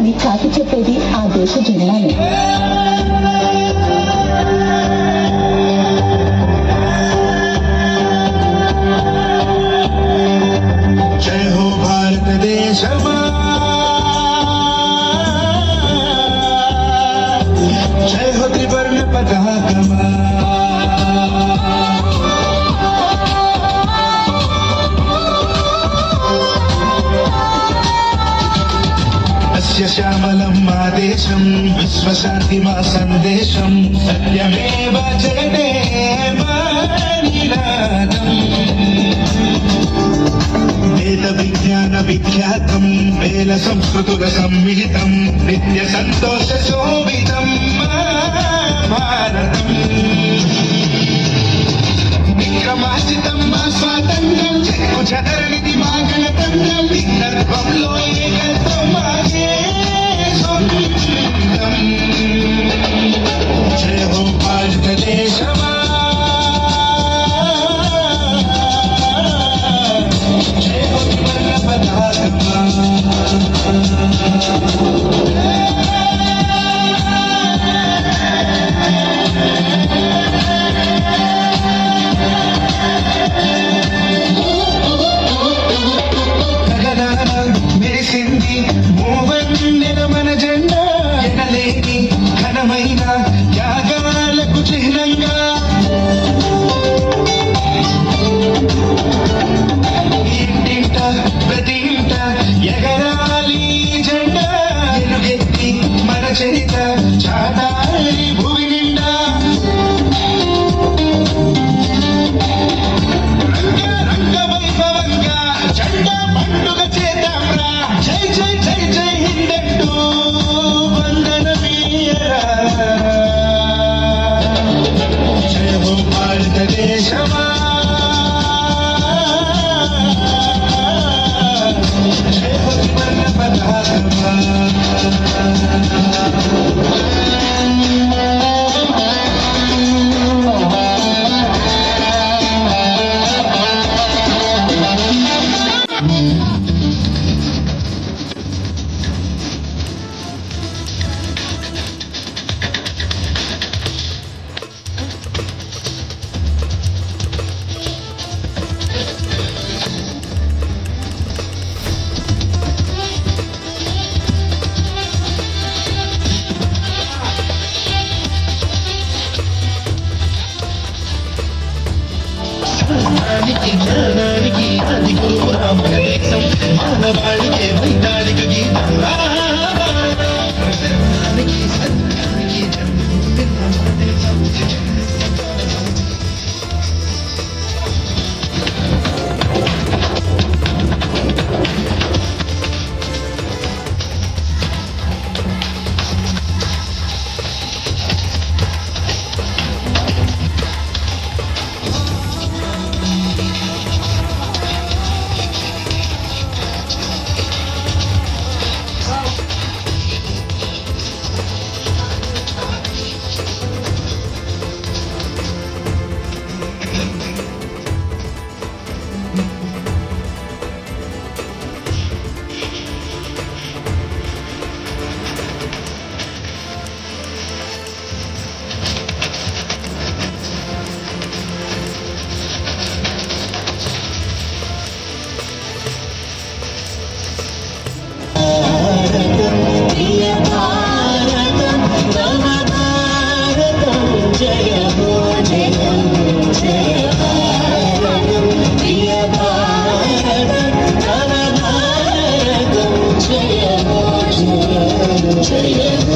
అని చాటి చెప్పేది ఆ దేశ జెండానే. జయ హో భారతదేశమా, జయ హో త్రివర్ణ పతాకమా. అస్య శ్యామలం మా దేశం, విశ్వశాంతి మా సందేశం, సత్యమేవ జయతే మా నినాదం. వేద విజ్ఞాన విఖ్యాతం, వేల సంస్కృతుల సమ్మిళితం, నిత్య సంతోష శోభితం మా భారతం. విక్రమార్జితం మా స్వాతంత్ర్యం, చెక్కు చెదరనిది మా గణతంత్రం, వికల్పంలో ఏకత్వం మాకే సొంతం. జయ హో భారతదేశమా, జయ హో త్రివర్ణ పతాకమా. మెరిసింది మూవన్నెల మన జెండా, ఎనలేని ఘనమైన త్యాగాలకు చిహ్నంగా. ఇంటింట ప్రతి ఇంట ఎగరాలి జెండా, ఎలుగెత్తి మన చరిత చాటాలి భూమి నిండా. రంగ వైభవంగా జెండా పండుగ చేద్దాంరా, జై జై జై జై హిందంటూ వందనమీయరా. జయ హో భారతదేశమా, జయ హో త్రివర్ణ పతాకమా. జ్ఞానానికి అది గురురామ దేశం, మానవాళికే వైతాళిక గీతం. సత్యానికి దేశం. Jai